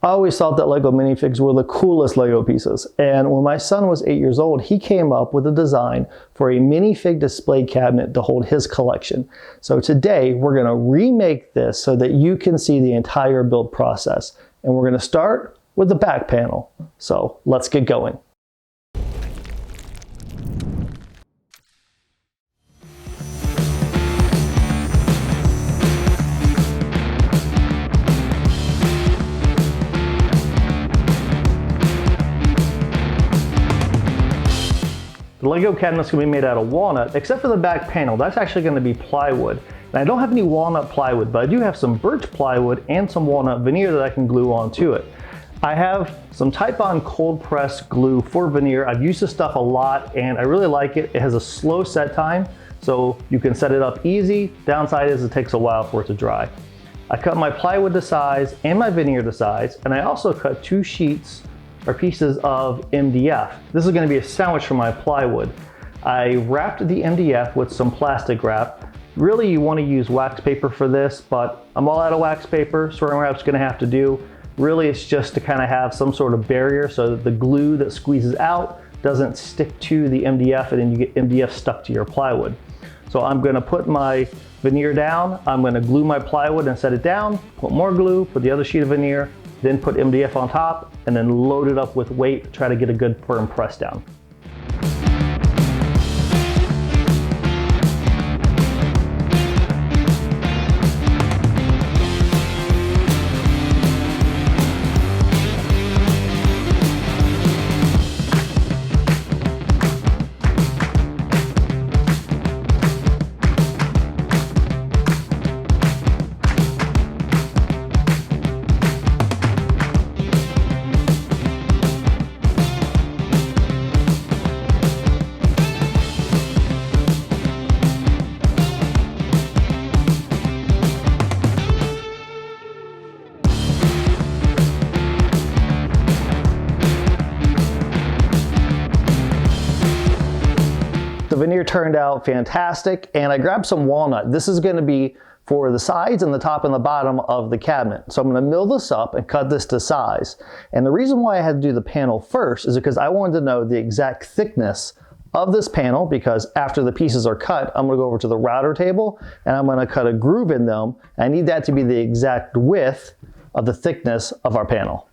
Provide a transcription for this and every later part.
I always thought that Lego minifigs were the coolest Lego pieces, and when my son was 8 years old, he came up with a design for a minifig display cabinet to hold his collection. So today we're going to remake this so that you can see the entire build process, and we're going to start with the back panel. So let's get going. The Lego cabinet's going to be made out of walnut, except for the back panel. That's actually going to be plywood. And I don't have any walnut plywood, but I do have some birch plywood and some walnut veneer that I can glue onto it. I have some Type-On cold press glue for veneer. I've used this stuff a lot and I really like it. It has a slow set time, so you can set it up easy. Downside is it takes a while for it to dry. I cut my plywood to size and my veneer to size, and I also cut 2 sheets or pieces of MDF. This is going to be a sandwich for my plywood. I wrapped the MDF with some plastic wrap. Really, you want to use wax paper for this, but I'm all out of wax paper. Saran wrap's going to have to do. Really, it's just to kind of have some sort of barrier so that the glue that squeezes out doesn't stick to the MDF and then you get MDF stuck to your plywood. So I'm going to put my veneer down. I'm going to glue my plywood and set it down, put more glue, put the other sheet of veneer, then put MDF on top, and then load it up with weight, try to get a good firm press down. The veneer turned out fantastic, and I grabbed some walnut. This is going to be for the sides and the top and the bottom of the cabinet. So I'm going to mill this up and cut this to size. And the reason why I had to do the panel first is because I wanted to know the exact thickness of this panel, because after the pieces are cut, I'm going to go over to the router table and I'm going to cut a groove in them. I need that to be the exact width of the thickness of our panel.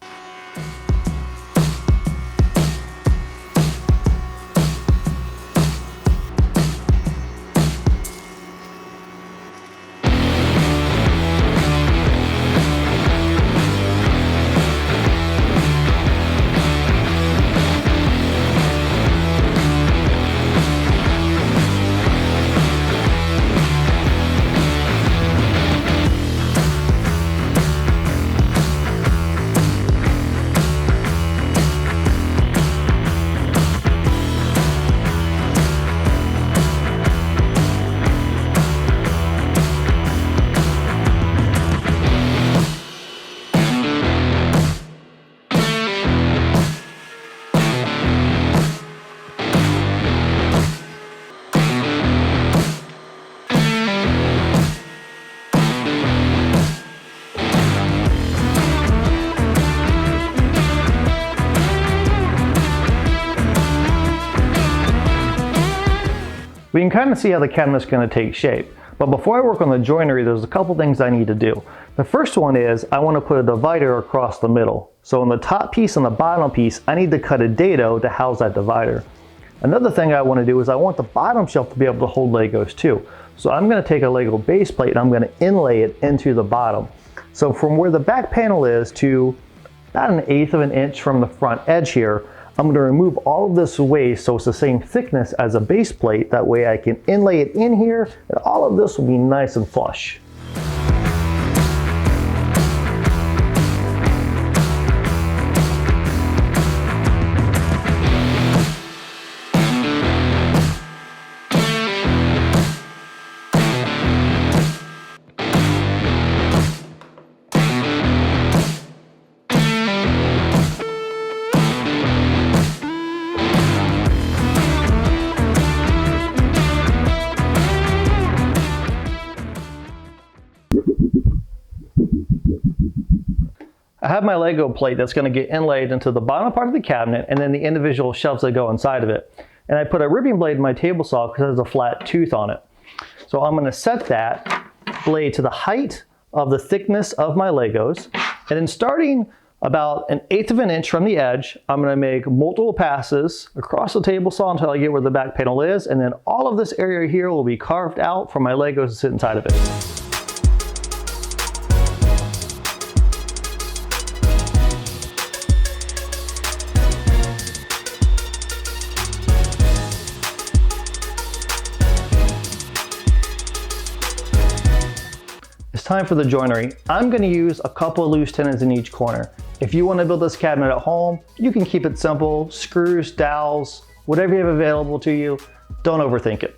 We can kind of see how the cabinet's going to take shape. But before I work on the joinery, there's a couple things I need to do. The first one is I want to put a divider across the middle. So on the top piece and the bottom piece, I need to cut a dado to house that divider. Another thing I want to do is I want the bottom shelf to be able to hold Legos too. So I'm going to take a Lego base plate and I'm going to inlay it into the bottom. So from where the back panel is to about 1/8 of an inch from the front edge here, I'm going to remove all of this waste so it's the same thickness as a base plate. That way I can inlay it in here and all of this will be nice and flush. have my Lego plate that's going to get inlaid into the bottom part of the cabinet and then the individual shelves that go inside of it. And I put a ribbing blade in my table saw because it has a flat tooth on it. So I'm going to set that blade to the height of the thickness of my Legos. And then starting about 1/8 of an inch from the edge, I'm going to make multiple passes across the table saw until I get where the back panel is. And then all of this area here will be carved out for my Legos to sit inside of it. It's time for the joinery. I'm going to use a couple of loose tenons in each corner. If you want to build this cabinet at home, you can keep it simple, screws, dowels, whatever you have available to you. Don't overthink it.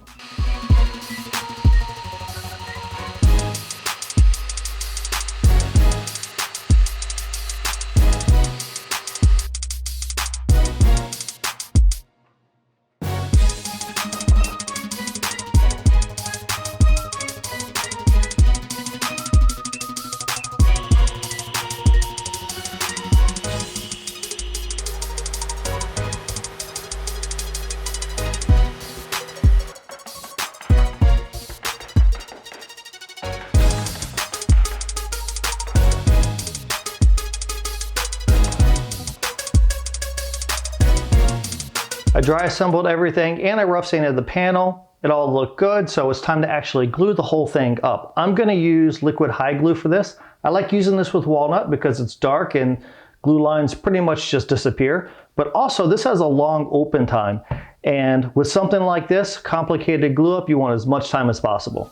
I dry assembled everything and I rough sanded the panel. It all looked good, so it's time to actually glue the whole thing up. I'm going to use liquid high glue for this. I like using this with walnut because it's dark and glue lines pretty much just disappear. But also this has a long open time. And with something like this, complicated glue up, you want as much time as possible.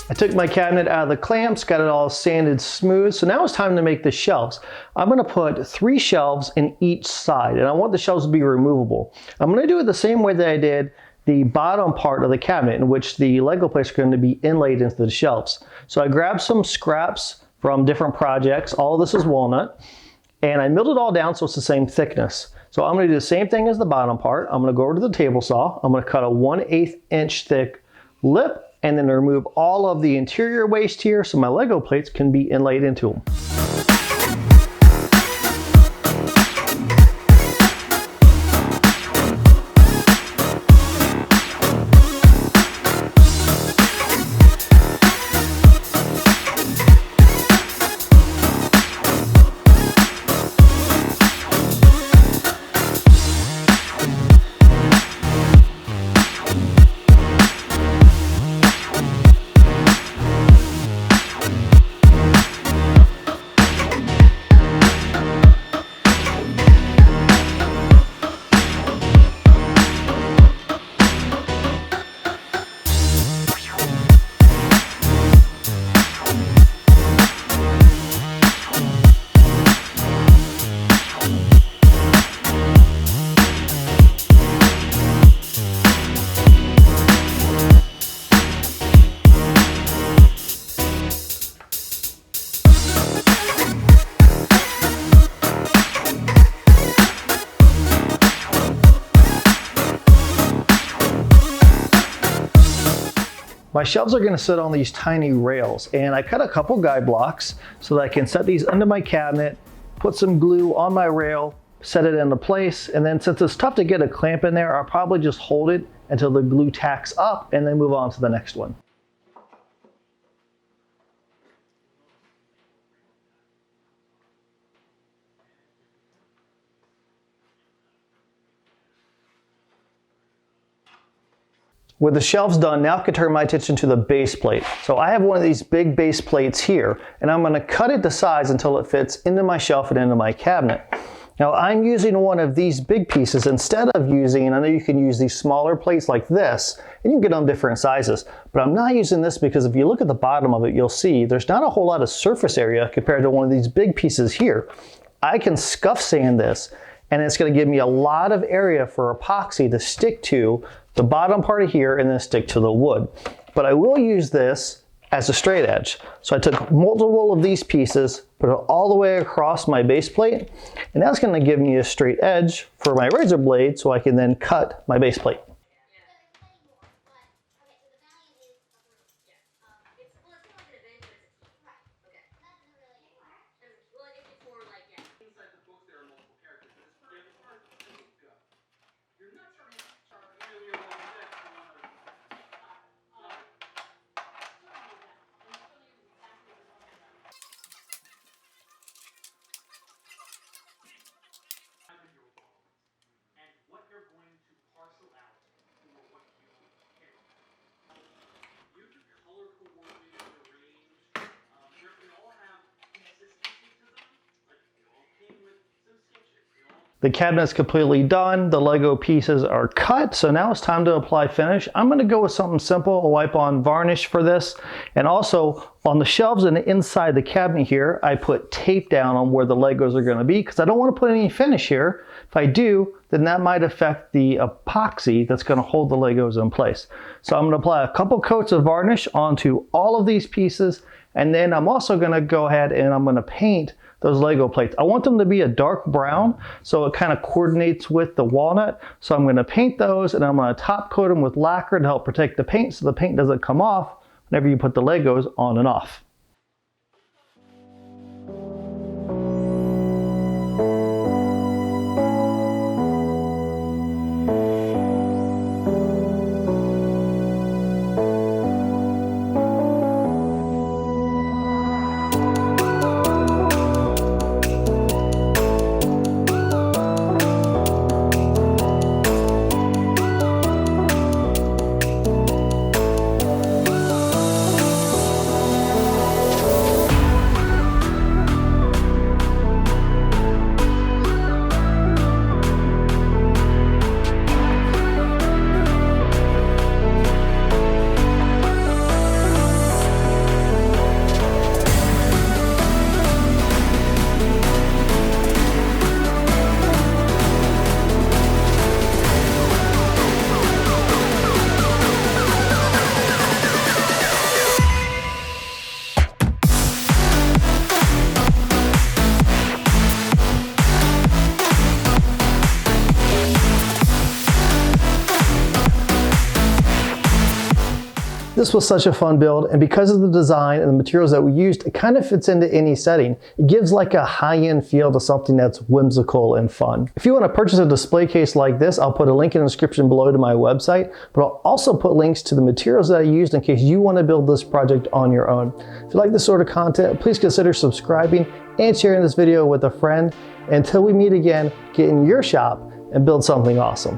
I took my cabinet out of the clamps, got it all sanded smooth, so now it's time to make the shelves. I'm going to put 3 shelves in each side, and I want the shelves to be removable. I'm going to do it the same way that I did the bottom part of the cabinet, in which the Lego plates are going to be inlaid into the shelves. So I grabbed some scraps from different projects. All of this is walnut, and I milled it all down so it's the same thickness. So I'm going to do the same thing as the bottom part. I'm going to go over to the table saw. I'm going to cut a 1/8 inch thick lip, and then remove all of the interior waste here so my Lego plates can be inlaid into them. My shelves are going to sit on these tiny rails, and I cut a couple guide blocks so that I can set these under my cabinet, put some glue on my rail, set it into place, and then since it's tough to get a clamp in there, I'll probably just hold it until the glue tacks up and then move on to the next one. With the shelves done, now I can turn my attention to the base plate. So I have one of these big base plates here, and I'm going to cut it to size until it fits into my shelf and into my cabinet. Now I'm using one of these big pieces instead of using, I know you can use these smaller plates like this, and you can get them different sizes, but I'm not using this because if you look at the bottom of it, you'll see there's not a whole lot of surface area compared to one of these big pieces here. I can scuff sand this, and it's going to give me a lot of area for epoxy to stick to the bottom part of here and then stick to the wood. But I will use this as a straight edge. So I took multiple of these pieces, put it all the way across my base plate, and that's going to give me a straight edge for my razor blade so I can then cut my base plate. The cabinet's completely done. The Lego pieces are cut. So now it's time to apply finish. I'm going to go with something simple. I'll wipe on varnish for this. And also on the shelves and inside the cabinet here, I put tape down on where the Legos are going to be because I don't want to put any finish here. If I do, then that might affect the epoxy that's going to hold the Legos in place. So I'm going to apply a couple coats of varnish onto all of these pieces. And then I'm also going to go ahead and I'm going to paint those Lego plates. I want them to be a dark brown so it kind of coordinates with the walnut. So I'm going to paint those and I'm going to top coat them with lacquer to help protect the paint so the paint doesn't come off whenever you put the Legos on and off. This was such a fun build, and because of the design and the materials that we used, it kind of fits into any setting. It gives like a high-end feel to something that's whimsical and fun. If you want to purchase a display case like this, I'll put a link in the description below to my website, but I'll also put links to the materials that I used in case you want to build this project on your own. If you like this sort of content, please consider subscribing and sharing this video with a friend. Until we meet again, get in your shop and build something awesome.